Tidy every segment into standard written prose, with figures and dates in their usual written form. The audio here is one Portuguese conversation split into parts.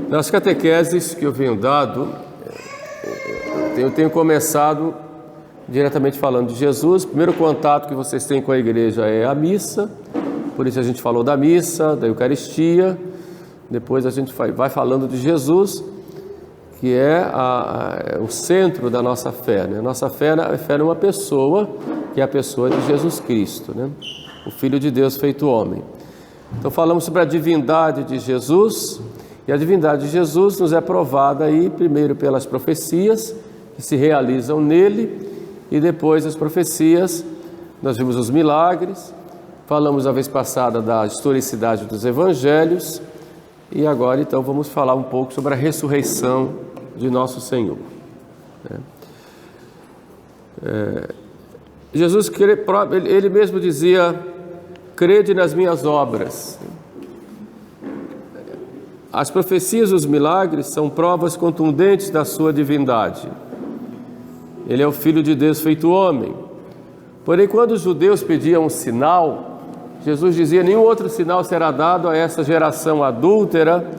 Nas catequeses que eu venho dado, eu tenho começado diretamente falando de Jesus. O primeiro contato que vocês têm com a igreja é a missa, por isso a gente falou da missa, da Eucaristia. Depois a gente vai falando de Jesus, que é o centro da nossa fé, né? Nossa fé é numa pessoa, que é a pessoa de Jesus Cristo, né? O Filho de Deus feito homem. Então falamos sobre a divindade de Jesus, e a divindade de Jesus nos é provada aí primeiro pelas profecias que se realizam nele, e depois as profecias, nós vimos os milagres, falamos a vez passada da historicidade dos evangelhos, e agora então vamos falar um pouco sobre a ressurreição de nosso Senhor. Jesus, ele mesmo dizia: crede nas minhas obras. As profecias e os milagres são provas contundentes da sua divindade. Ele é o Filho de Deus feito homem. Porém, quando os judeus pediam um sinal, Jesus dizia: nenhum outro sinal será dado a essa geração adúltera,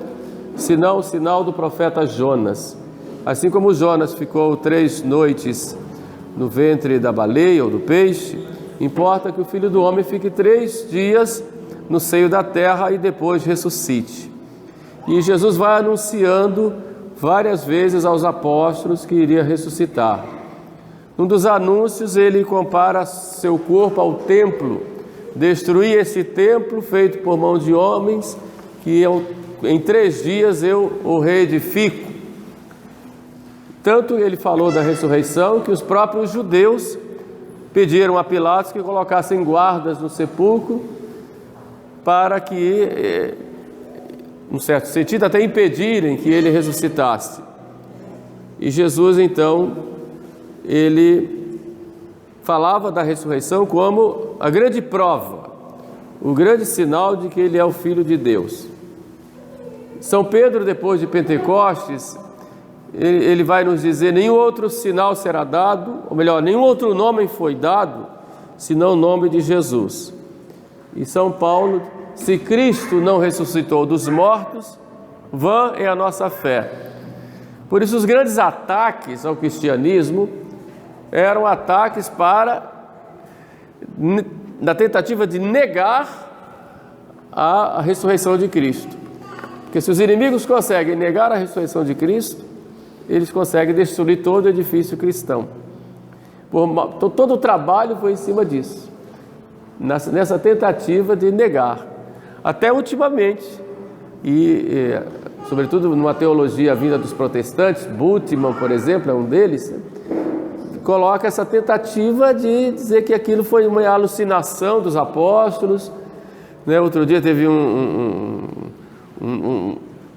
senão o sinal do profeta Jonas. Assim como Jonas ficou 3 noites no ventre da baleia ou do peixe, importa que o Filho do Homem fique 3 dias no seio da terra e depois ressuscite. E Jesus vai anunciando várias vezes aos apóstolos que iria ressuscitar. Um dos anúncios, ele compara seu corpo ao templo, destruir esse templo feito por mão de homens, que em 3 dias eu o reedifico. Tanto ele falou da ressurreição que os próprios judeus pediram a Pilatos que colocassem guardas no sepulcro para que, num certo sentido, até impedirem que ele ressuscitasse. E Jesus, então, ele falava da ressurreição como a grande prova, o grande sinal de que ele é o Filho de Deus. São Pedro, depois de Pentecostes, ele vai nos dizer: nenhum outro sinal será dado, ou melhor, nenhum outro nome foi dado, senão o nome de Jesus. E São Paulo: se Cristo não ressuscitou dos mortos, vã é a nossa fé. Por isso os grandes ataques ao cristianismo eram ataques na tentativa de negar a ressurreição de Cristo. Porque se os inimigos conseguem negar a ressurreição de Cristo, eles conseguem destruir todo o edifício cristão. Todo o trabalho foi em cima disso, nessa tentativa de negar. Até ultimamente, sobretudo numa teologia vinda dos protestantes, Bultmann, por exemplo, é um deles, coloca essa tentativa de dizer que aquilo foi uma alucinação dos apóstolos. Outro dia teve um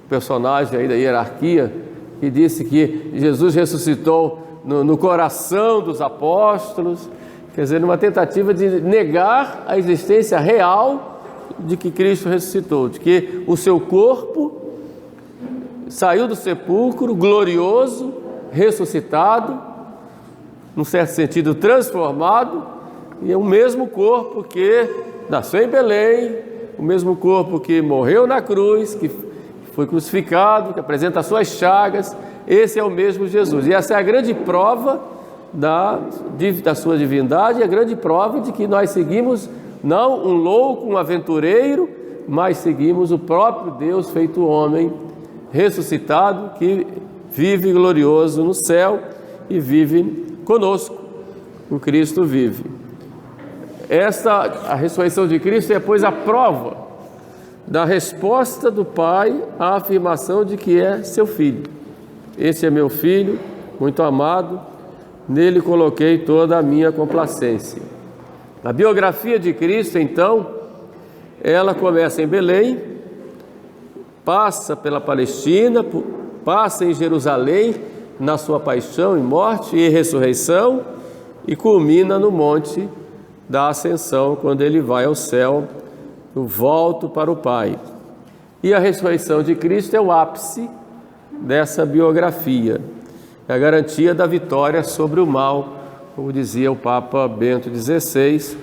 personagem aí da hierarquia que disse que Jesus ressuscitou no coração dos apóstolos, quer dizer, numa tentativa de negar a existência real de que Cristo ressuscitou, de que o seu corpo saiu do sepulcro glorioso, ressuscitado, num certo sentido transformado, e é o mesmo corpo que nasceu em Belém, o mesmo corpo que morreu na cruz, que foi crucificado, que apresenta as suas chagas. Esse é o mesmo Jesus. E essa é a grande prova da sua divindade, e a grande prova de que nós seguimos não um louco, um aventureiro, mas seguimos o próprio Deus feito homem, ressuscitado, que vive glorioso no céu e vive conosco. O Cristo vive. A ressurreição de Cristo é, pois, a prova da resposta do Pai à afirmação de que é seu Filho. Esse é meu Filho, muito amado, nele coloquei toda a minha complacência. A biografia de Cristo, então, ela começa em Belém, passa pela Palestina, passa em Jerusalém, na sua paixão e morte e ressurreição, e culmina no monte da Ascensão, quando ele vai ao céu, no volto para o Pai. E a ressurreição de Cristo é o ápice dessa biografia, é a garantia da vitória sobre o mal, como dizia o Papa Bento XVI,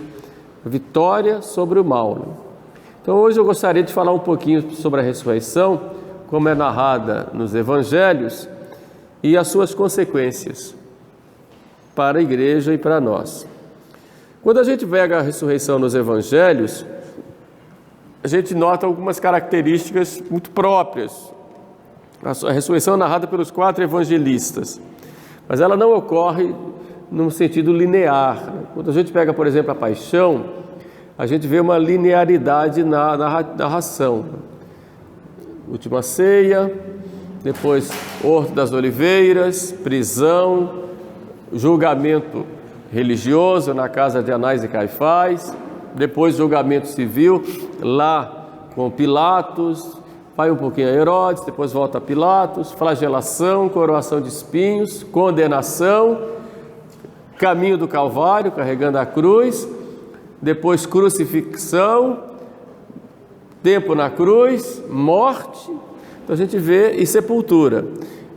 vitória sobre o mal. Então hoje eu gostaria de falar um pouquinho sobre a ressurreição como é narrada nos evangelhos, e as suas consequências para a igreja e para nós. Quando a gente pega a ressurreição nos evangelhos, a gente nota algumas características muito próprias. A ressurreição é narrada pelos 4 evangelistas, mas ela não ocorre num sentido linear. Quando a gente pega, por exemplo, a paixão, a gente vê uma linearidade na narração. Última ceia, depois Horto das Oliveiras, prisão, julgamento religioso na casa de Anás e Caifás, depois julgamento civil lá com Pilatos, vai um pouquinho a Herodes, depois volta a Pilatos, flagelação, coroação de espinhos, condenação, caminho do Calvário, carregando a cruz, depois crucifixão, tempo na cruz, morte, então a gente vê, e sepultura.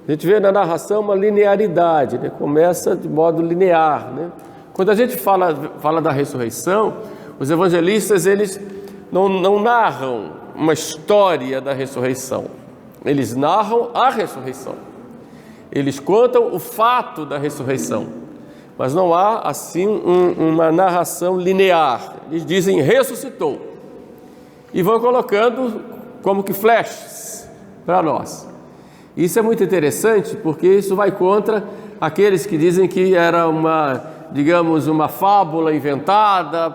A gente vê na narração uma linearidade, né? Começa de modo linear, né? Quando a gente fala da ressurreição, os evangelistas eles não narram uma história da ressurreição, eles narram a ressurreição, eles contam o fato da ressurreição, mas não há assim uma narração linear. Eles dizem ressuscitou e vão colocando como que flashes para nós. Isso é muito interessante porque isso vai contra aqueles que dizem que era uma fábula inventada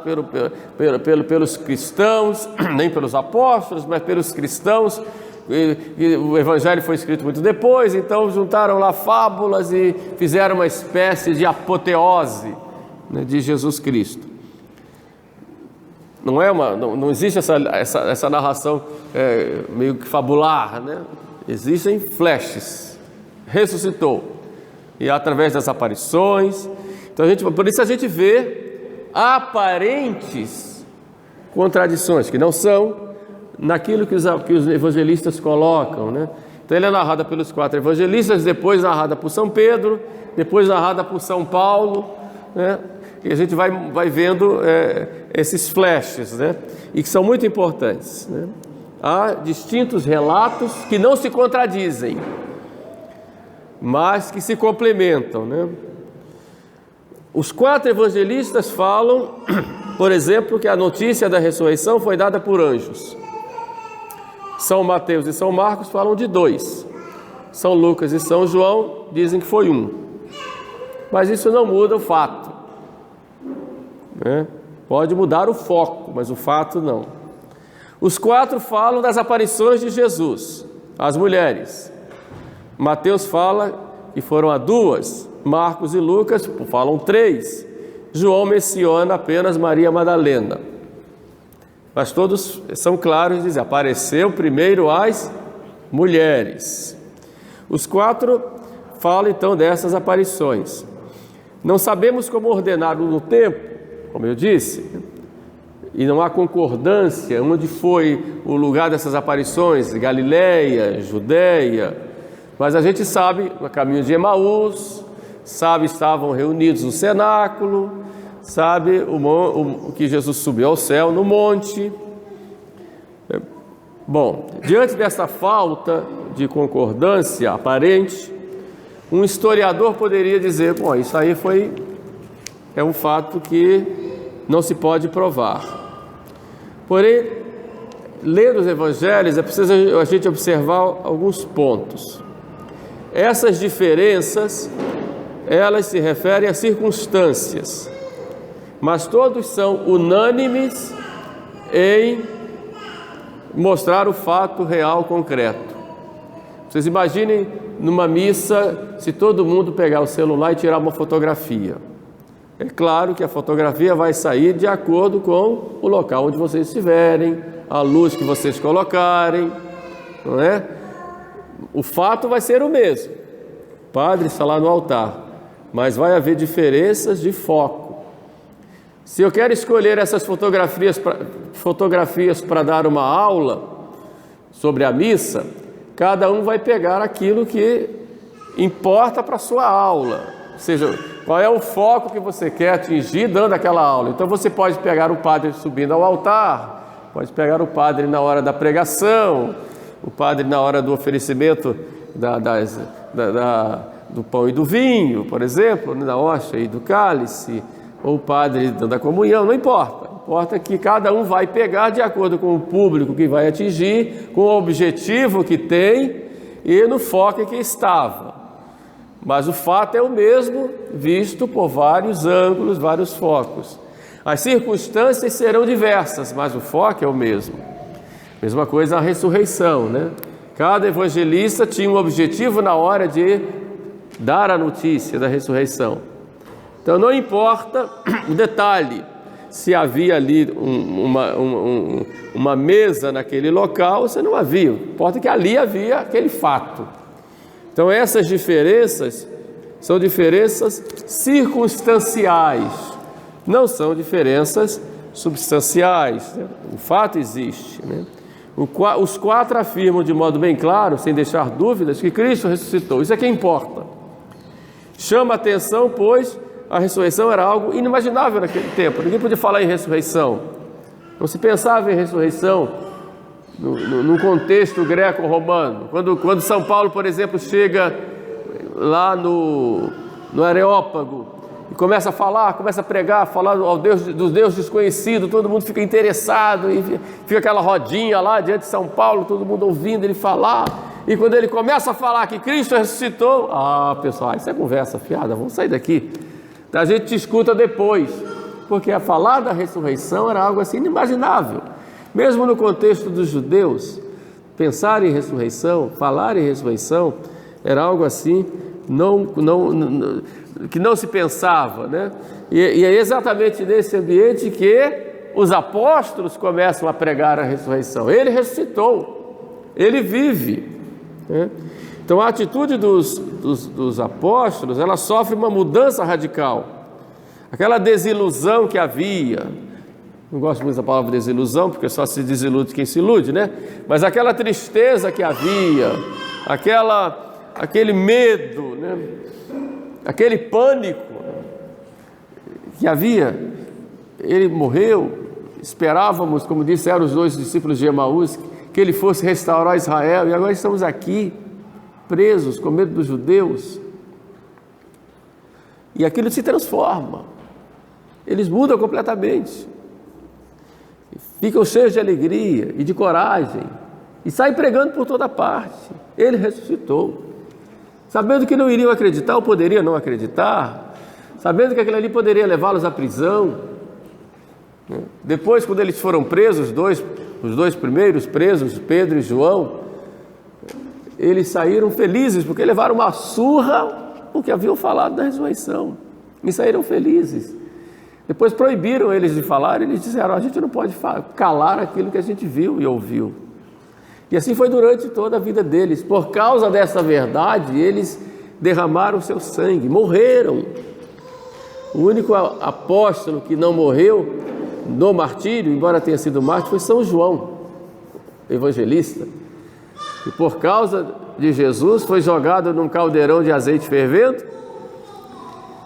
pelos cristãos, nem pelos apóstolos, mas pelos cristãos. E o evangelho foi escrito muito depois, então juntaram lá fábulas e fizeram uma espécie de apoteose, né, de Jesus Cristo. Não existe essa narração meio que fabular, né? Existem flashes. Ressuscitou. E através das aparições. Então por isso a gente vê aparentes contradições, que não são naquilo que os evangelistas colocam, né? Então ele é narrado pelos 4 evangelistas, depois narrada por São Pedro, depois narrada por São Paulo, né? E a gente vai vendo esses flashes, né? E que são muito importantes, né? Há distintos relatos que não se contradizem, mas que se complementam, né? Os 4 evangelistas falam, por exemplo, que a notícia da ressurreição foi dada por anjos. São Mateus e São Marcos falam de 2. São Lucas e São João dizem que foi 1. Mas isso não muda o fato, né? Pode mudar o foco, mas o fato não. Os 4 falam das aparições de Jesus às mulheres. Mateus fala que foram a 2, Marcos e Lucas falam 3, João menciona apenas Maria Madalena. Mas todos são claros e dizem, apareceu primeiro às mulheres. Os 4 falam então dessas aparições. Não sabemos como ordenaram no tempo, como eu disse, e não há concordância onde foi o lugar dessas aparições, Galileia, Judeia, mas a gente sabe, no caminho de Emaús, sabe, estavam reunidos no cenáculo, sabe o que Jesus subiu ao céu no monte. Bom, diante dessa falta de concordância aparente, um historiador poderia dizer, bom, isso aí é um fato que não se pode provar. Porém, lendo os evangelhos, é preciso a gente observar alguns pontos. Essas diferenças, elas se referem a circunstâncias, mas todos são unânimes em mostrar o fato real concreto. Vocês imaginem numa missa, se todo mundo pegar o celular e tirar uma fotografia. É claro que a fotografia vai sair de acordo com o local onde vocês estiverem, a luz que vocês colocarem, não é? O fato vai ser o mesmo. O padre está lá no altar, mas vai haver diferenças de foco. Se eu quero escolher essas fotografias para dar uma aula sobre a missa, cada um vai pegar aquilo que importa para a sua aula. Ou seja, qual é o foco que você quer atingir dando aquela aula. Então você pode pegar o padre subindo ao altar, pode pegar o padre na hora da pregação, o padre na hora do oferecimento do pão e do vinho, por exemplo, da hóstia e do cálice, ou o padre dando a comunhão, não importa. Importa que cada um vai pegar de acordo com o público que vai atingir, com o objetivo que tem e no foco em que estava. Mas o fato é o mesmo, visto por vários ângulos, vários focos. As circunstâncias serão diversas, mas o foco é o mesmo. Mesma coisa a ressurreição, né? Cada evangelista tinha um objetivo na hora de dar a notícia da ressurreição. Então não importa o detalhe, se havia ali uma mesa naquele local, você não havia. Importa que ali havia aquele fato. Então essas diferenças são diferenças circunstanciais, não são diferenças substanciais, né? O fato existe, né? Os quatro afirmam de modo bem claro, sem deixar dúvidas, que Cristo ressuscitou. Isso é que importa. Chama a atenção, pois a ressurreição era algo inimaginável naquele tempo. Ninguém podia falar em ressurreição. Não se pensava em ressurreição no contexto greco-romano. Quando São Paulo, por exemplo, chega lá no Areópago e começa a falar, começa a pregar, falar dos Deus desconhecido, todo mundo fica interessado e fica aquela rodinha lá diante de São Paulo, todo mundo ouvindo ele falar. E quando ele começa a falar que Cristo ressuscitou, pessoal, isso é conversa fiada, vamos sair daqui. A gente te escuta depois, porque a falar da ressurreição era algo assim inimaginável. Mesmo no contexto dos judeus, pensar em ressurreição, falar em ressurreição, era algo assim que não se pensava, né? E é exatamente nesse ambiente que os apóstolos começam a pregar a ressurreição. Ele ressuscitou, ele vive, né? Então a atitude dos apóstolos, ela sofre uma mudança radical. Aquela desilusão que havia, não gosto muito da palavra desilusão, porque só se desilude quem se ilude, né? Mas aquela tristeza que havia, aquele medo, né? Aquele pânico que havia, ele morreu, esperávamos, como disseram os dois discípulos de Emaús, que ele fosse restaurar Israel, e agora estamos aqui, presos, com medo dos judeus, e aquilo se transforma, eles mudam completamente, ficam cheios de alegria e de coragem, e saem pregando por toda parte. Ele ressuscitou, sabendo que não iriam acreditar ou poderiam não acreditar, sabendo que aquilo ali poderia levá-los à prisão. Depois, quando eles foram presos, os dois primeiros presos, Pedro e João, eles saíram felizes, porque levaram uma surra, porque haviam falado da ressurreição, e saíram felizes. Depois proibiram eles de falar, eles disseram, a gente não pode calar aquilo que a gente viu e ouviu. E assim foi durante toda a vida deles. Por causa dessa verdade, eles derramaram o seu sangue, morreram. O único apóstolo que não morreu no martírio, embora tenha sido mártir, foi São João, evangelista. E por causa de Jesus foi jogado num caldeirão de azeite fervendo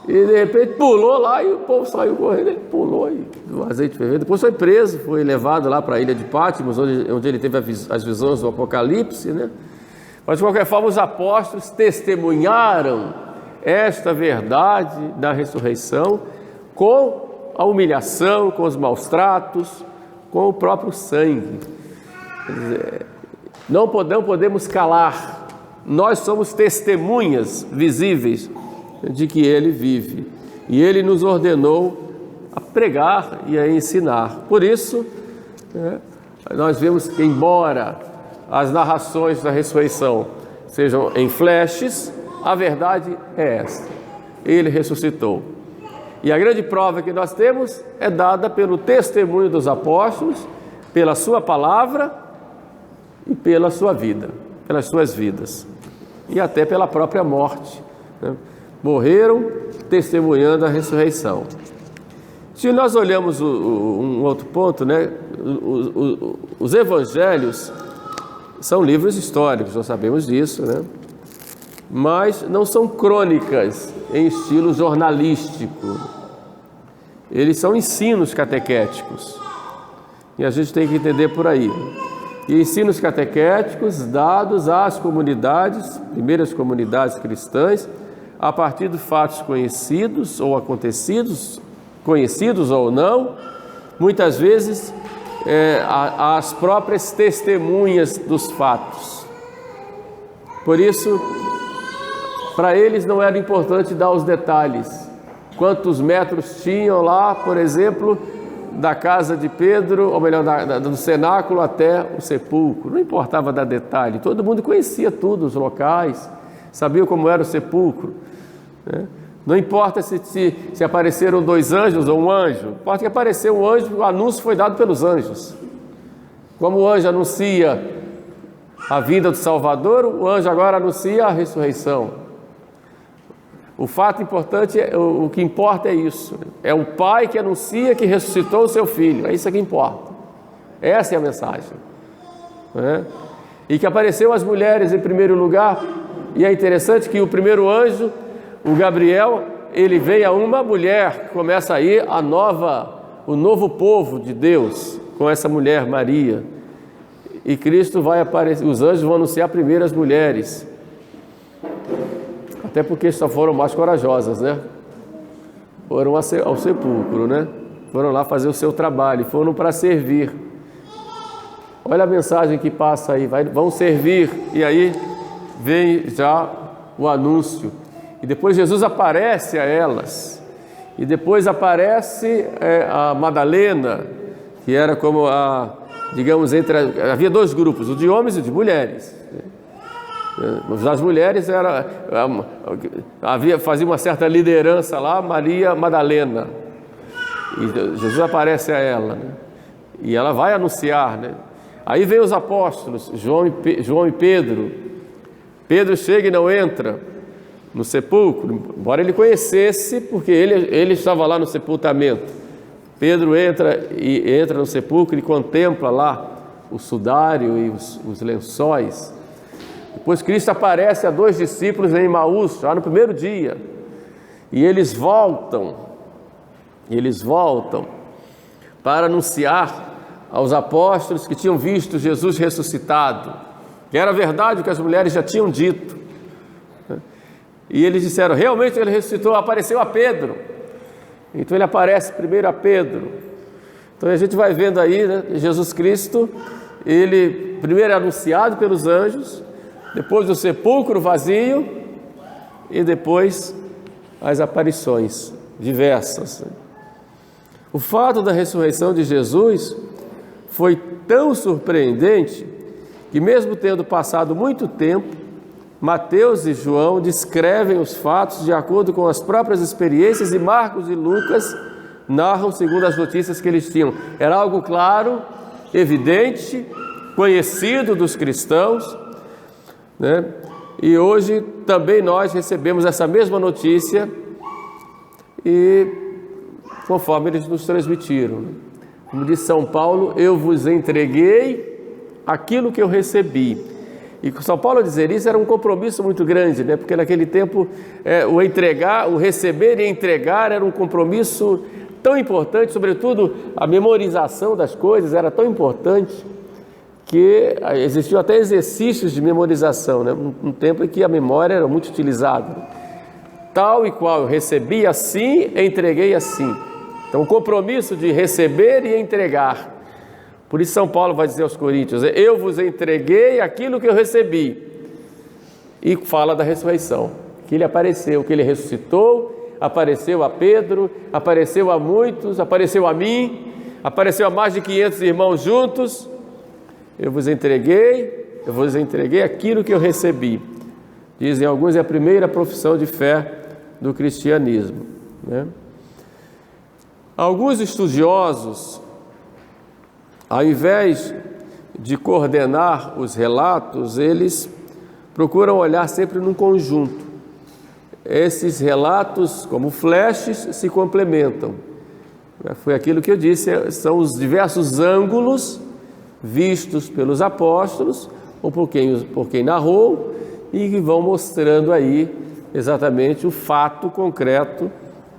e de repente pulou lá e o povo saiu correndo, ele pulou do azeite fervendo. Depois foi preso, foi levado lá para a ilha de Pátimos, onde ele teve as visões do Apocalipse, né? Mas de qualquer forma os apóstolos testemunharam esta verdade da ressurreição com a humilhação, com os maus tratos, com o próprio sangue. Quer dizer, não podemos calar, nós somos testemunhas visíveis de que Ele vive, e Ele nos ordenou a pregar e a ensinar. Por isso, nós vemos que, embora as narrações da ressurreição sejam em flashes, a verdade é esta: Ele ressuscitou. E a grande prova que nós temos é dada pelo testemunho dos apóstolos, pela sua palavra e pela sua vida, pelas suas vidas, e até pela própria morte, né? Morreram testemunhando a ressurreição. Se nós olhamos um outro ponto, né? Os evangelhos são livros históricos, nós sabemos disso, né? Mas não são crônicas em estilo jornalístico. Eles são ensinos catequéticos. E a gente tem que entender por aí. e ensinos catequéticos dados às comunidades, primeiras comunidades cristãs, a partir de fatos conhecidos ou acontecidos, conhecidos ou não, muitas vezes as próprias testemunhas dos fatos. Por isso, para eles não era importante dar os detalhes. Quantos metros tinham lá, por exemplo, da casa de Pedro, ou melhor, do cenáculo até o sepulcro. Não importava dar detalhe, todo mundo conhecia tudo, os locais, sabia como era o sepulcro, né? Não importa se apareceram 2 anjos ou um anjo, importa que apareceu um anjo, o anúncio foi dado pelos anjos. Como o anjo anuncia a vinda do Salvador, o anjo agora anuncia a ressurreição. O fato importante, o que importa é isso, é um pai que anuncia que ressuscitou o seu filho, é isso que importa, essa é a mensagem, né? E que apareceu às mulheres em primeiro lugar, e é interessante que o primeiro anjo, o Gabriel, ele veio a uma mulher, começa aí o novo povo de Deus, com essa mulher Maria, e Cristo vai aparecer, os anjos vão anunciar primeiro as mulheres, até porque só foram mais corajosas, né? Foram ao sepulcro, né? Foram lá fazer o seu trabalho, foram para servir. Olha a mensagem que passa aí, vão servir, e aí vem já o anúncio. E depois Jesus aparece a elas, e depois aparece a Madalena, que era como digamos, havia 2 grupos, o de homens e o de mulheres. As mulheres fazia uma certa liderança lá, Maria Madalena, e Jesus aparece a ela, né? E ela vai anunciar, né? Aí vem os apóstolos, João e Pedro. Pedro chega e não entra no sepulcro, embora ele conhecesse, porque ele estava lá no sepultamento. Pedro entra no sepulcro e contempla lá o sudário e os lençóis. Depois Cristo aparece a 2 discípulos em Emaús, já no primeiro dia, e eles voltam para anunciar aos apóstolos que tinham visto Jesus ressuscitado, que era verdade o que as mulheres já tinham dito. E eles disseram, realmente ele ressuscitou, apareceu a Pedro. Então ele aparece primeiro a Pedro. Então a gente vai vendo aí, né, Jesus Cristo, ele primeiro é anunciado pelos anjos, depois o sepulcro vazio e depois as aparições diversas. O fato da ressurreição de Jesus foi tão surpreendente que, mesmo tendo passado muito tempo, Mateus e João descrevem os fatos de acordo com as próprias experiências, e Marcos e Lucas narram segundo as notícias que eles tinham. Era algo claro, evidente, conhecido dos cristãos, né? E hoje também nós recebemos essa mesma notícia, e conforme eles nos transmitiram, né? Como diz São Paulo, eu vos entreguei aquilo que eu recebi. E com São Paulo dizer isso era um compromisso muito grande, né? Porque naquele tempo o receber e entregar era um compromisso tão importante, sobretudo a memorização das coisas era tão importante que existiam até exercícios de memorização, né? Um tempo em que a memória era muito utilizada. Tal e qual eu recebi assim, entreguei assim. Então o compromisso de receber e entregar. Por isso São Paulo vai dizer aos Coríntios, eu vos entreguei aquilo que eu recebi. E fala da ressurreição, que ele apareceu, que ele ressuscitou, apareceu a Pedro, apareceu a muitos, apareceu a mim, apareceu a mais de 500 irmãos juntos. Eu vos entreguei aquilo que eu recebi. Dizem alguns, é a primeira profissão de fé do cristianismo, né? Alguns estudiosos, ao invés de coordenar os relatos, eles procuram olhar sempre num conjunto. Esses relatos, como flashes, se complementam. Foi aquilo que eu disse, são os diversos ângulos vistos pelos apóstolos, ou por quem narrou, e que vão mostrando aí exatamente o fato concreto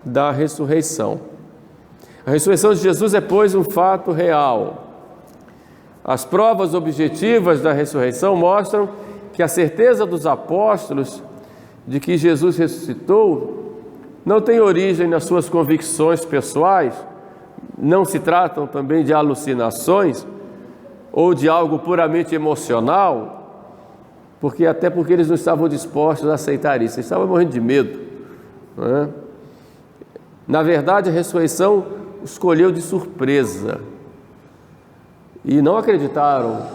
da ressurreição. A ressurreição de Jesus é, pois, um fato real. As provas objetivas da ressurreição mostram que a certeza dos apóstolos de que Jesus ressuscitou não tem origem nas suas convicções pessoais, não se tratam também de alucinações ou de algo puramente emocional, porque eles não estavam dispostos a aceitar isso, eles estavam morrendo de medo, não é? Na verdade, a ressurreição os colheu de surpresa e não acreditaram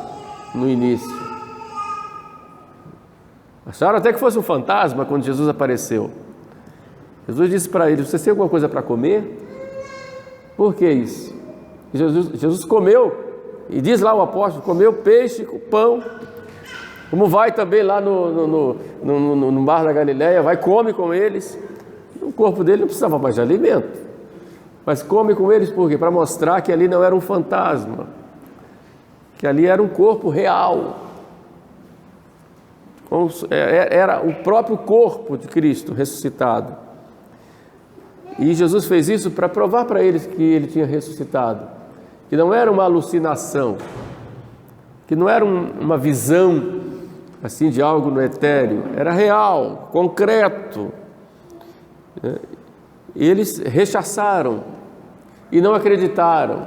no início. Acharam até que fosse um fantasma quando Jesus apareceu. Jesus disse para eles: "Vocês têm alguma coisa para comer?" Por que isso? Jesus comeu, e diz lá o apóstolo, comeu peixe com pão, como vai também lá no mar da Galileia, vai, come com eles. O corpo dele não precisava mais de alimento, mas come com eles por quê? Para mostrar que ali não era um fantasma, que ali era um corpo real, era o próprio corpo de Cristo ressuscitado. E Jesus fez isso para provar para eles que ele tinha ressuscitado, que não era uma alucinação, que não era uma visão assim de algo no etéreo, era real, concreto. Eles rechaçaram e não acreditaram.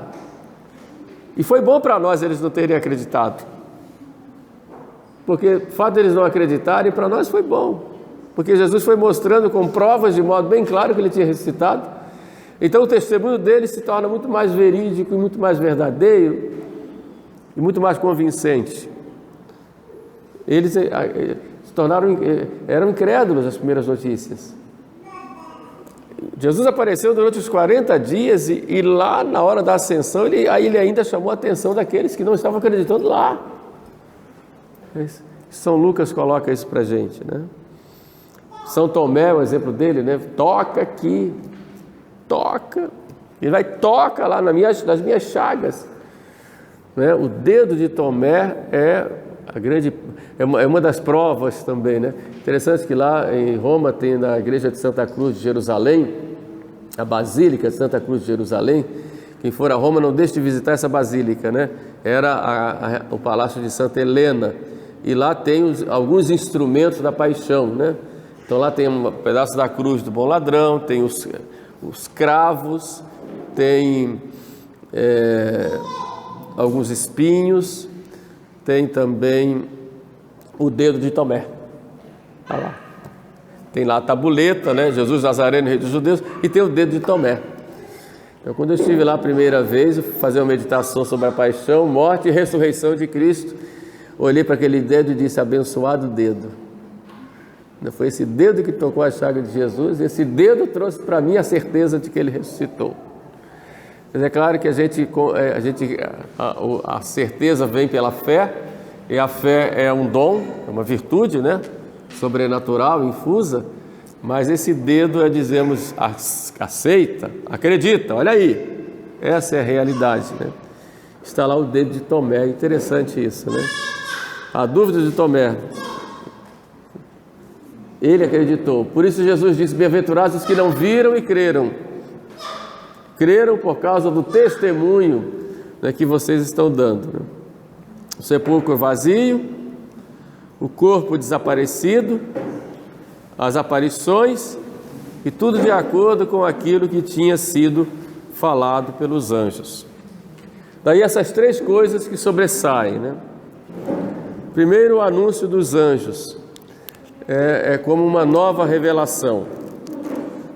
E foi bom para nós eles não terem acreditado, porque o fato de eles não acreditarem para nós foi bom, porque Jesus foi mostrando com provas de modo bem claro que ele tinha ressuscitado. Então o testemunho deles se torna muito mais verídico e muito mais verdadeiro e muito mais convincente. Eles se tornaram, eram incrédulos às primeiras notícias. Jesus apareceu durante os 40 dias e lá na hora da ascensão ele ainda chamou a atenção daqueles que não estavam acreditando lá. São Lucas coloca isso para a gente, né? São Tomé, o exemplo dele, né? Toca aqui, toca, ele vai, toca lá nas minhas chagas, né? O dedo de Tomé é uma das provas também, né? Interessante que lá em Roma tem na igreja de Santa Cruz de Jerusalém, a Basílica de Santa Cruz de Jerusalém. Quem for a Roma não deixe de visitar essa basílica, né? Era o Palácio de Santa Helena, e lá tem alguns instrumentos da paixão, né? Então lá tem um pedaço da cruz do bom ladrão, tem os cravos, tem alguns espinhos, tem também o dedo de Tomé. Tá lá. Tem lá a tabuleta, né? Jesus Nazareno, rei dos judeus, e tem o dedo de Tomé. Então, quando eu estive lá a primeira vez, eu fui fazer uma meditação sobre a paixão, morte e ressurreição de Cristo, olhei para aquele dedo e disse: abençoado dedo. Foi esse dedo que tocou a chaga de Jesus, e esse dedo trouxe para mim a certeza de que ele ressuscitou. Mas é claro que a certeza vem pela fé, e a fé é um dom, é uma virtude, né? Sobrenatural, infusa, mas esse dedo dizemos, aceita, acredita, olha aí, essa é a realidade, né? Está lá o dedo de Tomé, interessante isso, né? A dúvida de Tomé, ele acreditou, por isso Jesus disse: bem-aventurados os que não viram e creram. Creram por causa do testemunho, né, que vocês estão dando, né? O sepulcro vazio, o corpo desaparecido, as aparições, e tudo de acordo com aquilo que tinha sido falado pelos anjos. Daí essas três coisas que sobressaem, né? Primeiro, o anúncio dos anjos é como uma nova revelação.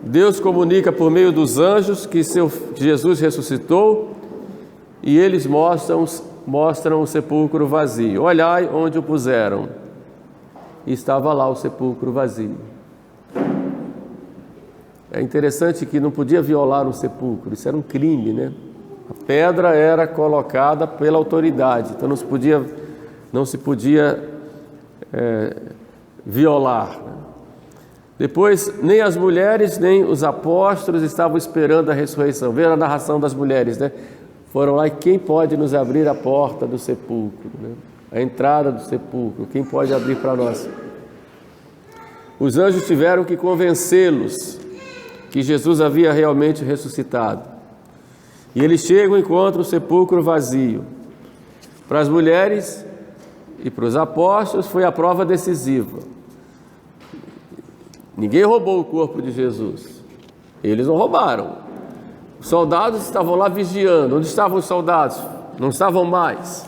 Deus comunica por meio dos anjos que Jesus ressuscitou, e eles mostram o sepulcro vazio. Olhai onde o puseram. E estava lá o sepulcro vazio. É interessante que não podia violar um sepulcro, isso era um crime, né? A pedra era colocada pela autoridade, então não se podia violar. Depois, nem as mulheres, nem os apóstolos estavam esperando a ressurreição. Veja a narração das mulheres, né? Foram lá, e quem pode nos abrir a porta do sepulcro, né? A entrada do sepulcro, quem pode abrir para nós? Os anjos tiveram que convencê-los que Jesus havia realmente ressuscitado. E eles chegam e encontram o sepulcro vazio. Para as mulheres e para os apóstolos foi a prova decisiva. Ninguém roubou o corpo de Jesus. Eles não roubaram. Os soldados estavam lá vigiando. Onde estavam os soldados? Não estavam mais.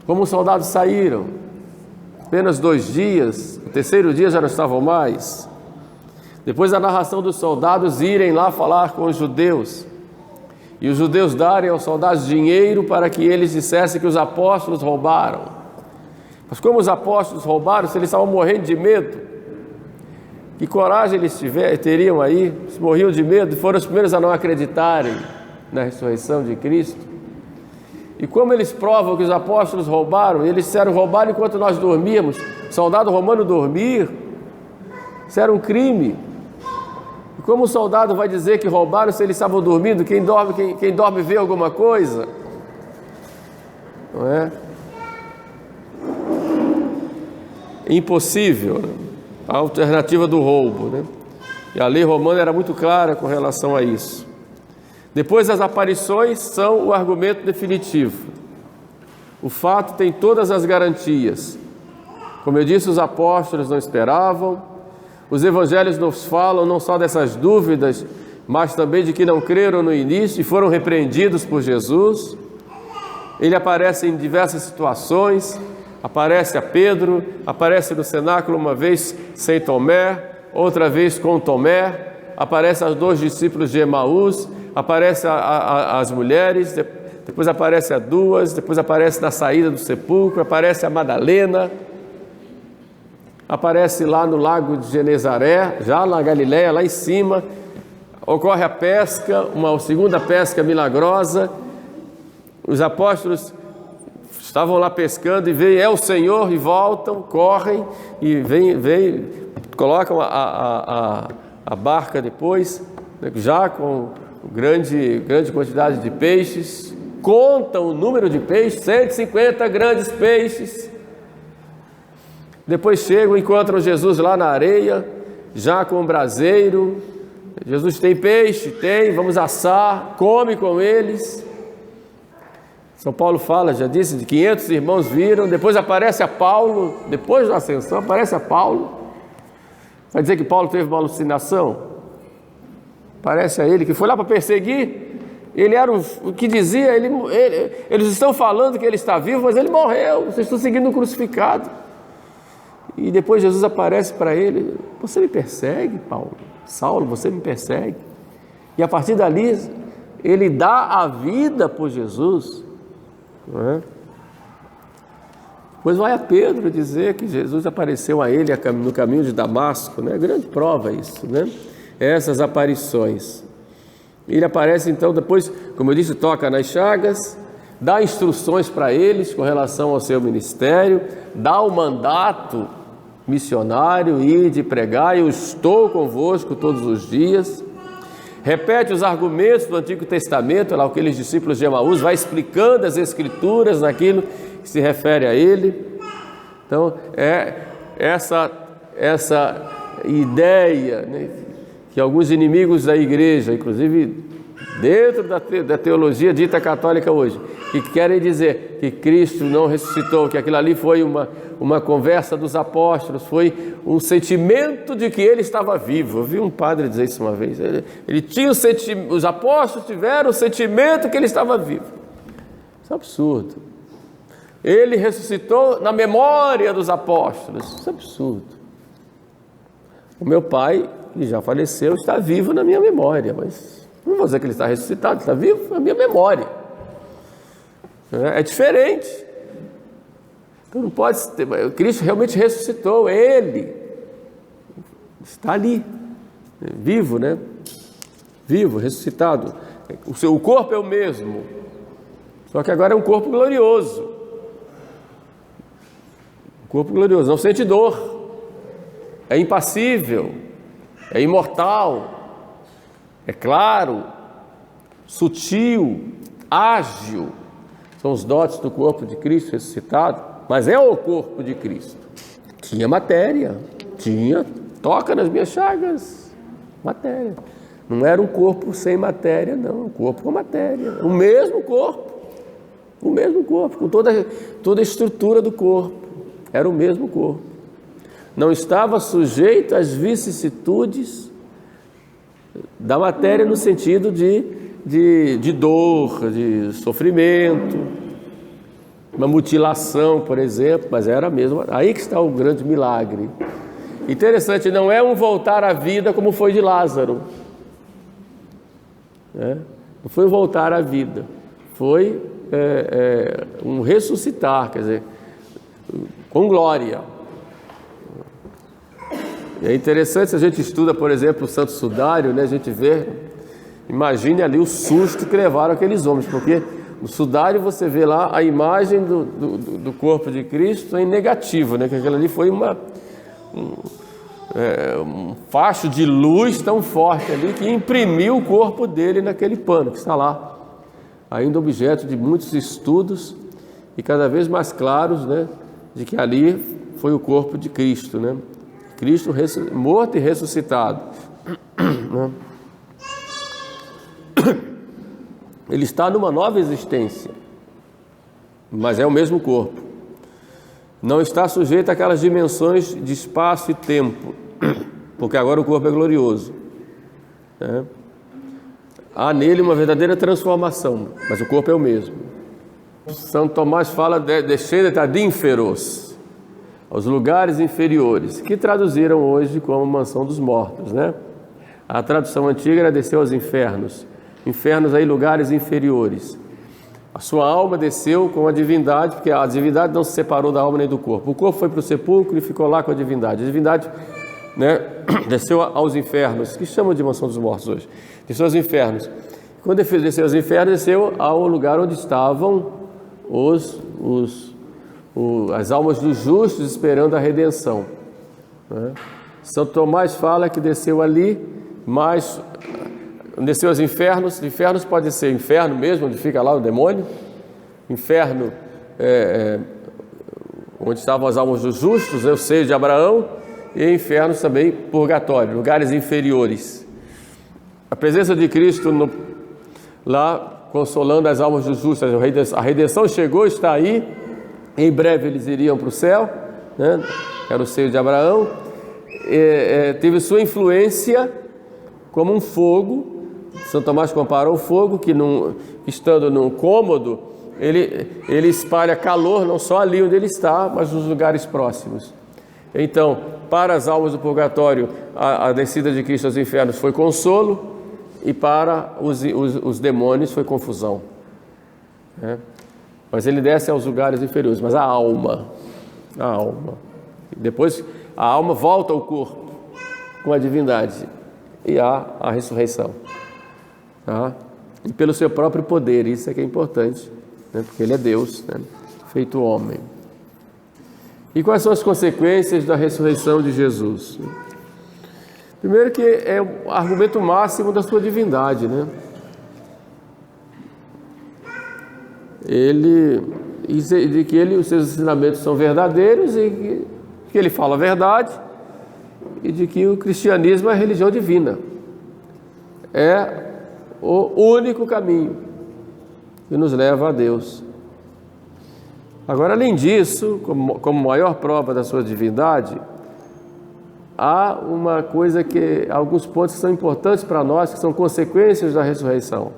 Como os soldados saíram? Apenas 2 dias. No terceiro dia já não estavam mais. Depois da narração dos soldados irem lá falar com os judeus. E os judeus darem aos soldados dinheiro para que eles dissessem que os apóstolos roubaram. Mas como os apóstolos roubaram, se eles estavam morrendo de medo, que coragem eles teriam aí? Eles morriam de medo, foram os primeiros a não acreditarem na ressurreição de Cristo. E como eles provam que os apóstolos roubaram? Eles disseram: roubaram enquanto nós dormíamos. Soldado romano dormir, isso era um crime. E como o soldado vai dizer que roubaram se eles estavam dormindo? Quem dorme vê alguma coisa? Não é? Impossível, né? A alternativa do roubo, né? E a lei romana era muito clara com relação a isso. Depois, as aparições são o argumento definitivo. O fato tem todas as garantias. Como eu disse, os apóstolos não esperavam. Os evangelhos nos falam não só dessas dúvidas, mas também de que não creram no início e foram repreendidos por Jesus. Ele aparece em diversas situações. Aparece a Pedro, aparece no cenáculo uma vez sem Tomé, outra vez com Tomé, aparece aos 2 discípulos de Emaús, aparece as mulheres, depois aparece a 2, depois aparece na saída do sepulcro, aparece a Madalena, aparece lá no lago de Genezaré, já na Galileia, lá em cima, ocorre a pesca, uma segunda pesca milagrosa. Os apóstolos estavam lá pescando e veem, é o Senhor, e voltam, correm e vem, colocam a barca depois, já com grande quantidade de peixes, contam o número de peixes, 150 grandes peixes. Depois chegam, encontram Jesus lá na areia, já com um braseiro. Jesus: tem peixe? Tem, vamos assar, come com eles. São Paulo fala, já disse, de 500 irmãos viram. Depois aparece a Paulo, depois da ascensão aparece a Paulo. Vai dizer que Paulo teve uma alucinação? Parece a ele que foi lá para perseguir. Ele era o que dizia, eles estão falando que ele está vivo, mas ele morreu, vocês estão seguindo um crucificado. E depois Jesus aparece para ele: você me persegue, Paulo? Saulo, você me persegue? E a partir dali, ele dá a vida por Jesus. Não é? Depois vai a Pedro dizer que Jesus apareceu a ele no caminho de Damasco, né? Grande prova isso, né? Essas aparições. Ele aparece então depois, como eu disse, toca nas chagas, dá instruções para eles com relação ao seu ministério, dá o mandato missionário, ir de pregar: eu estou convosco todos os dias. Repete os argumentos do Antigo Testamento, lá aqueles discípulos de Emaús, vai explicando as Escrituras naquilo que se refere a ele. Então, é essa ideia, né, que alguns inimigos da igreja, inclusive dentro da teologia dita católica hoje, que querem dizer que Cristo não ressuscitou, que aquilo ali foi uma conversa dos apóstolos, foi um sentimento de que ele estava vivo. Eu vi um padre dizer isso uma vez. Ele tinha os apóstolos tiveram o sentimento que ele estava vivo. Isso é absurdo. Ele ressuscitou na memória dos apóstolos. Isso é absurdo. O meu pai, que já faleceu, está vivo na minha memória, mas não vou dizer que ele está ressuscitado, ele está vivo na minha memória. É diferente. Então não pode ter. Cristo realmente ressuscitou, ele está ali, vivo, né? Vivo, ressuscitado. O corpo é o mesmo, só que agora é um corpo glorioso. Um corpo glorioso, não sente dor, é impassível, é imortal, é claro, sutil, ágil. São os dotes do corpo de Cristo ressuscitado, mas é o corpo de Cristo. Tinha matéria, toca nas minhas chagas, matéria. Não era um corpo sem matéria, não, um corpo com matéria, o mesmo corpo. O mesmo corpo, com toda a estrutura do corpo. Era o mesmo corpo. Não estava sujeito às vicissitudes da matéria no sentido de dor, de sofrimento, uma mutilação, por exemplo, mas era mesmo. Aí que está o grande milagre. Interessante, não é um voltar à vida como foi de Lázaro. Não foi um voltar à vida, foi um ressuscitar, quer dizer, com glória. É interessante, se a gente estuda, por exemplo, o Santo Sudário, né, a gente vê, imagine ali o susto que levaram aqueles homens, porque no Sudário você vê lá a imagem do corpo de Cristo em negativo, né, que aquilo ali foi um facho de luz tão forte ali que imprimiu o corpo dele naquele pano que está lá, ainda objeto de muitos estudos e cada vez mais claros, né, de que ali foi o corpo de Cristo, né? Cristo morto e ressuscitado. Ele está numa nova existência, mas é o mesmo corpo. Não está sujeito àquelas dimensões de espaço e tempo, porque agora o corpo é glorioso. Há nele uma verdadeira transformação, mas o corpo é o mesmo. São Tomás fala descendere ad inferos, aos lugares inferiores, que traduziram hoje como mansão dos mortos, né? A tradução antiga era desceu aos infernos. Infernos aí, lugares inferiores. A sua alma desceu com a divindade, porque a divindade não se separou da alma nem do corpo. O corpo foi para o sepulcro e ficou lá com a divindade. A divindade, né, desceu aos infernos, que chamam de mansão dos mortos hoje. Desceu aos infernos. Quando ele desceu aos infernos, desceu ao lugar onde estavam as almas dos justos esperando a redenção. São Tomás fala que desceu ali, mas desceu aos infernos. Infernos pode ser inferno mesmo, onde fica lá o demônio, inferno onde estavam as almas dos justos, o seio de Abraão, e infernos também purgatório, lugares inferiores. A presença de Cristo lá consolando as almas dos justos, a redenção chegou, está aí, em breve eles iriam para o céu, né? Era o seio de Abraão, teve sua influência como um fogo. São Tomás comparou o fogo que estando num cômodo, ele espalha calor não só ali onde ele está, mas nos lugares próximos. Então, para as almas do purgatório, a descida de Cristo aos infernos foi consolo, e para os demônios foi confusão. Mas ele desce aos lugares inferiores, mas a alma, depois a alma volta ao corpo com a divindade e há a ressurreição, tá? E pelo seu próprio poder, isso é que é importante, né? Porque ele é Deus, né? Feito homem. E quais são as consequências da ressurreição de Jesus? Primeiro que é o argumento máximo da sua divindade, né? De que os seus ensinamentos são verdadeiros e que ele fala a verdade, e de que o cristianismo é a religião divina. É o único caminho que nos leva a Deus. Agora, além disso, como maior prova da sua divindade, há uma coisa alguns pontos que são importantes para nós, que são consequências da ressurreição.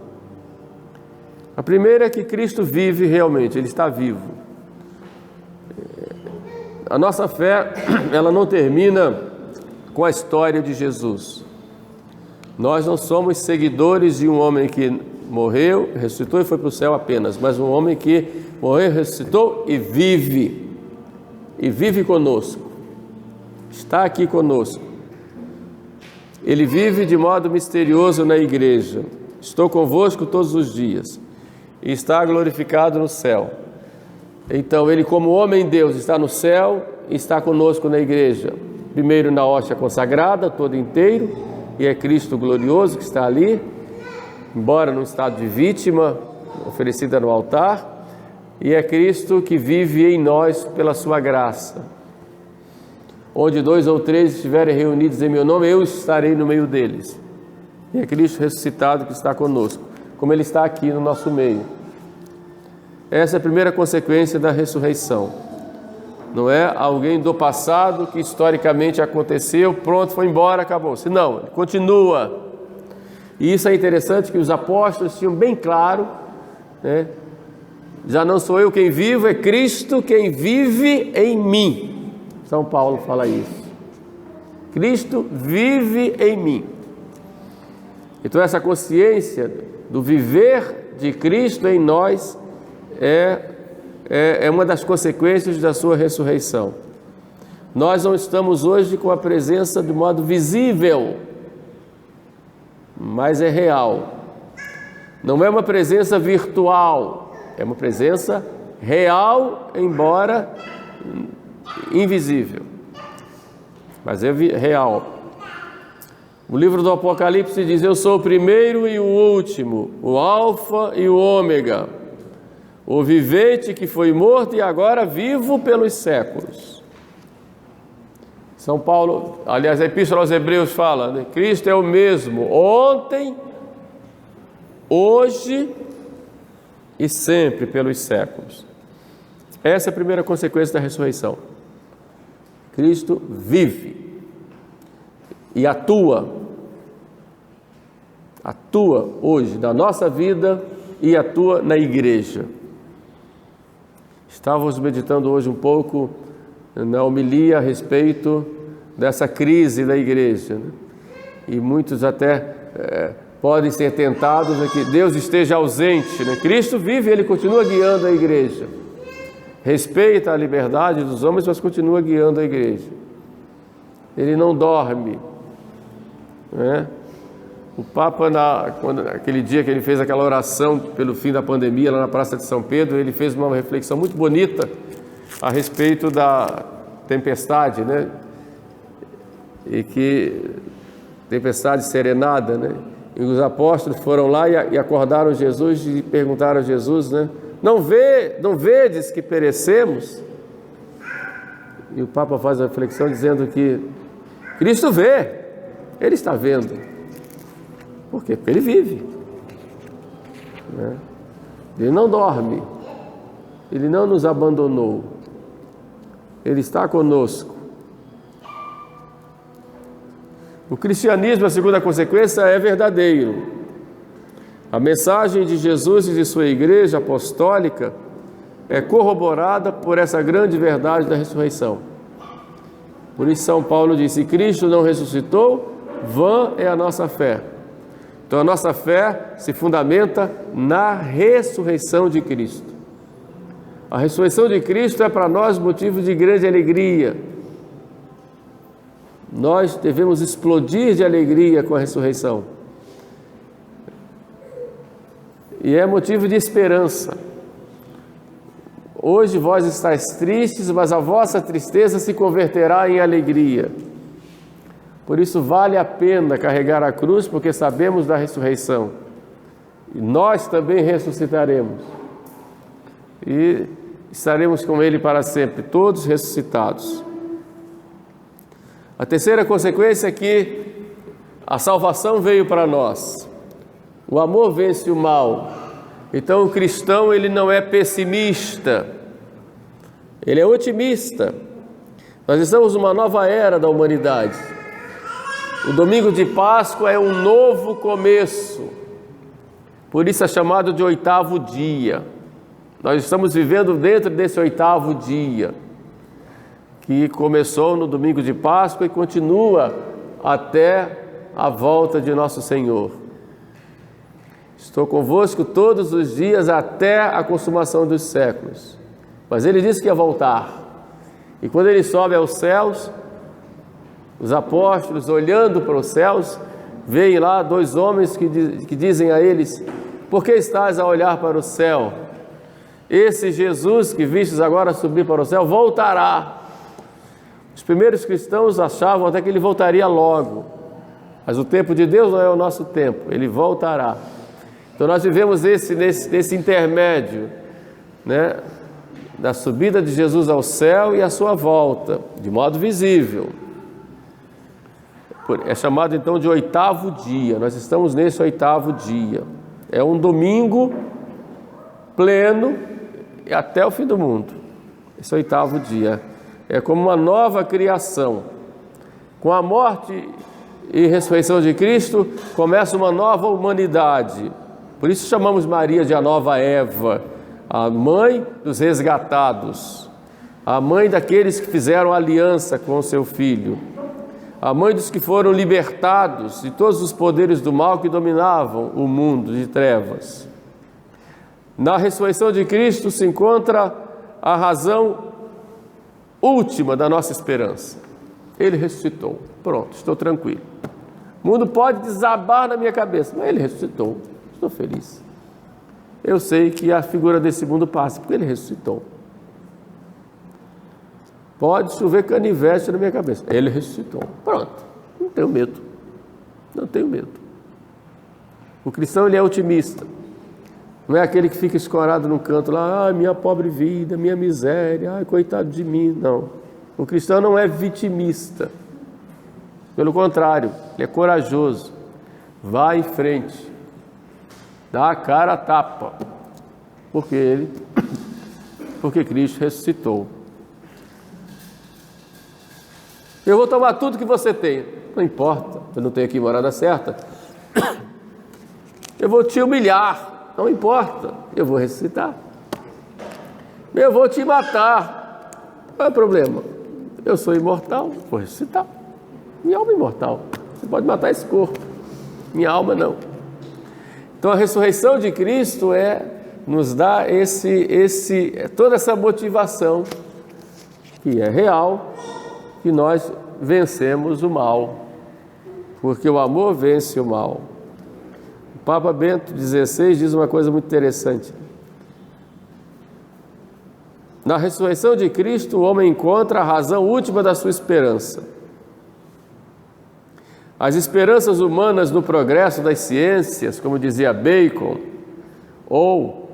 A primeira é que Cristo vive realmente, Ele está vivo. A nossa fé, ela não termina com a história de Jesus. Nós não somos seguidores de um homem que morreu, ressuscitou e foi para o céu apenas, mas um homem que morreu, ressuscitou e vive conosco. Está aqui conosco. Ele vive de modo misterioso na igreja. Estou convosco todos os dias. E está glorificado no céu. Então, ele como homem Deus está no céu e está conosco na igreja. Primeiro na hóstia consagrada, todo inteiro, e é Cristo glorioso que está ali, embora num estado de vítima, oferecida no altar, e é Cristo que vive em nós pela sua graça. Onde 2 ou 3 estiverem reunidos em meu nome, eu estarei no meio deles. E é Cristo ressuscitado que está conosco, como Ele está aqui no nosso meio. Essa é a primeira consequência da ressurreição. Não é alguém do passado que historicamente aconteceu, pronto, foi embora, acabou-se. Não, ele continua. E isso é interessante, que os apóstolos tinham bem claro, né? Já não sou eu quem vivo, é Cristo quem vive em mim. São Paulo fala isso. Cristo vive em mim. Então essa consciência do viver de Cristo em nós é uma das consequências da sua ressurreição. Nós não estamos hoje com a presença de modo visível, mas é real. Não é uma presença virtual, é uma presença real, embora invisível, mas é real. O livro do Apocalipse diz: eu sou o primeiro e o último, o alfa e o ômega, o vivente que foi morto e agora vivo pelos séculos. São Paulo, aliás, a Epístola aos Hebreus fala, né? Cristo é o mesmo ontem, hoje e sempre pelos séculos. Essa é a primeira consequência da ressurreição. Cristo vive e atua hoje na nossa vida e atua na igreja. Estávamos meditando hoje um pouco na homilia a respeito dessa crise da igreja, né? E muitos até podem ser tentados a que Deus esteja ausente, né? Cristo vive e Ele continua guiando a igreja. Respeita a liberdade dos homens, mas continua guiando a igreja. Ele não dorme, né? O Papa, aquele dia que ele fez aquela oração pelo fim da pandemia lá na Praça de São Pedro, ele fez uma reflexão muito bonita a respeito da tempestade, né? E que tempestade serenada, né? E os apóstolos foram lá e acordaram Jesus e perguntaram a Jesus, né? Não vedes que perecemos? E o Papa faz a reflexão dizendo que Cristo vê, Ele está vendo. Por quê? Porque Ele vive, né? Ele não dorme, Ele não nos abandonou, Ele está conosco. O cristianismo, a segunda consequência, é verdadeiro. A mensagem de Jesus e de sua igreja apostólica é corroborada por essa grande verdade da ressurreição. Por isso São Paulo disse: se Cristo não ressuscitou, vã é a nossa fé. Então a nossa fé se fundamenta na ressurreição de Cristo. A ressurreição de Cristo é para nós motivo de grande alegria. Nós devemos explodir de alegria com a ressurreição. E é motivo de esperança. Hoje vós estáis tristes, mas a vossa tristeza se converterá em alegria. Por isso vale a pena carregar a cruz, porque sabemos da ressurreição. E nós também ressuscitaremos. E estaremos com Ele para sempre, todos ressuscitados. A terceira consequência é que a salvação veio para nós. O amor vence o mal. Então o cristão, ele não é pessimista, ele é otimista. Nós estamos numa nova era da humanidade. O domingo de Páscoa é um novo começo. Por isso é chamado de oitavo dia. Nós estamos vivendo dentro desse oitavo dia, que começou no domingo de Páscoa e continua até a volta de nosso Senhor. Estou convosco todos os dias até a consumação dos séculos. Mas Ele disse que ia voltar. E quando Ele sobe aos céus, os apóstolos, olhando para os céus, veem lá dois homens que dizem a eles: por que estás a olhar para o céu? Esse Jesus que vistes agora subir para o céu voltará. Os primeiros cristãos achavam até que Ele voltaria logo. Mas o tempo de Deus não é o nosso tempo, Ele voltará. Então nós vivemos nesse intermédio, né, da subida de Jesus ao céu e a sua volta, de modo visível. É chamado então de oitavo dia. Nós estamos nesse oitavo dia. É um domingo pleno e até o fim do mundo. Esse 8º dia é como uma nova criação. Com a morte e ressurreição de Cristo, começa uma nova humanidade. Por isso chamamos Maria de a nova Eva, a mãe dos resgatados, a mãe daqueles que fizeram aliança com o seu filho, a mãe dos que foram libertados de todos os poderes do mal que dominavam o mundo de trevas. Na ressurreição de Cristo se encontra a razão última da nossa esperança. Ele ressuscitou. Pronto, estou tranquilo. O mundo pode desabar na minha cabeça, mas ele ressuscitou. Estou feliz. Eu sei que a figura desse mundo passa, porque ele ressuscitou. Pode chover canivete na minha cabeça. Ele ressuscitou. Pronto. Não tenho medo. Não tenho medo. O cristão, ele é otimista. Não é aquele que fica escorado num canto lá, minha pobre vida, minha miséria, coitado de mim. Não. O cristão não é vitimista. Pelo contrário, ele é corajoso. Vá em frente. Dá a cara a tapa. Porque Cristo ressuscitou. Eu vou tomar tudo que você tem. Não importa, eu não tenho aqui morada certa. Eu vou te humilhar. Não importa, eu vou ressuscitar. Eu vou te matar. Qual é o problema? Eu sou imortal, vou ressuscitar. Minha alma é imortal. Você pode matar esse corpo. Minha alma não. Então a ressurreição de Cristo nos dá toda essa motivação que é real, que nós vencemos o mal, porque o amor vence o mal. O Papa Bento XVI diz uma coisa muito interessante. Na ressurreição de Cristo, o homem encontra a razão última da sua esperança. As esperanças humanas no progresso das ciências, como dizia Bacon, ou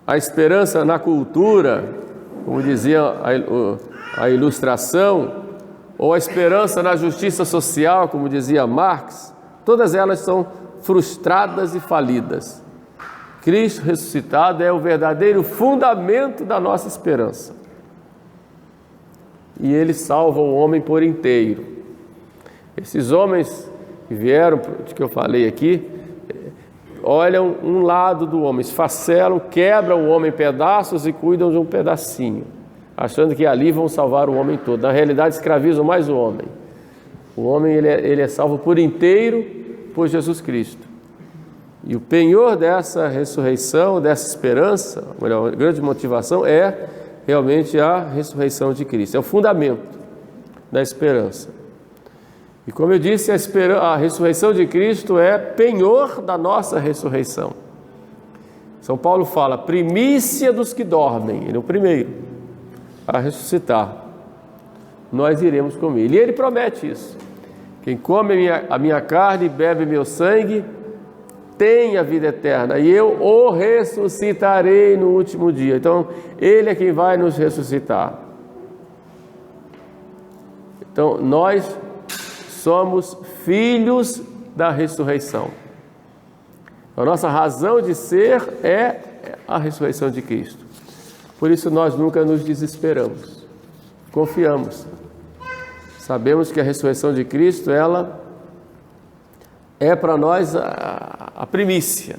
a esperança na cultura, como dizia a Ilustração, ou a esperança na justiça social, como dizia Marx, todas elas são frustradas e falidas. Cristo ressuscitado é o verdadeiro fundamento da nossa esperança. E ele salva o homem por inteiro. Esses homens que vieram, de que eu falei aqui, olham um lado do homem, esfacelam, quebram o homem em pedaços e cuidam de um pedacinho, achando que ali vão salvar o homem todo. Na realidade, escravizam mais o homem. O homem ele é salvo por inteiro por Jesus Cristo. E o penhor dessa ressurreição, dessa esperança, melhor, a grande motivação é realmente a ressurreição de Cristo. É o fundamento da esperança. E como eu disse, a ressurreição de Cristo é penhor da nossa ressurreição. São Paulo fala, primícia dos que dormem. Ele é o primeiro a ressuscitar. Nós iremos com ele. E ele promete isso. Quem come a minha carne e bebe meu sangue tem a vida eterna, e eu o ressuscitarei no último dia. Então, ele é quem vai nos ressuscitar. Então, nós somos filhos da ressurreição. A nossa razão de ser é a ressurreição de Cristo. Por isso, nós nunca nos desesperamos. Confiamos. Sabemos que a ressurreição de Cristo, ela é para nós a primícia.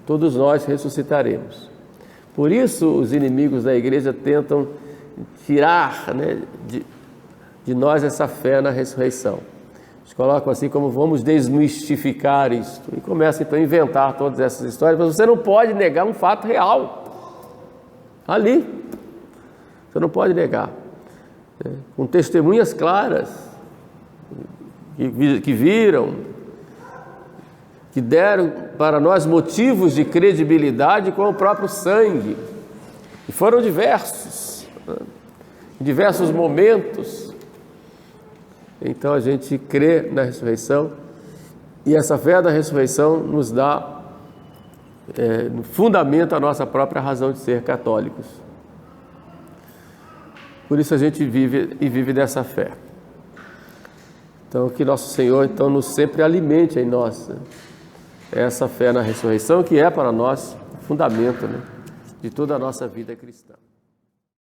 Todos nós ressuscitaremos. Por isso, os inimigos da igreja tentam tirar, de nós essa fé na ressurreição. Eles colocam assim como vamos desmistificar isto. E começam então a inventar todas essas histórias, mas você não pode negar um fato real. Ali. Você não pode negar. Com testemunhas claras, que viram, que deram para nós motivos de credibilidade com o próprio sangue. E foram diversos, em diversos momentos. Então a gente crê na ressurreição, e essa fé da ressurreição nos dá, fundamenta a nossa própria razão de ser católicos. Por isso a gente vive dessa fé. Então que nosso Senhor nos sempre alimente em nós essa fé na ressurreição, que é para nós fundamento de toda a nossa vida cristã.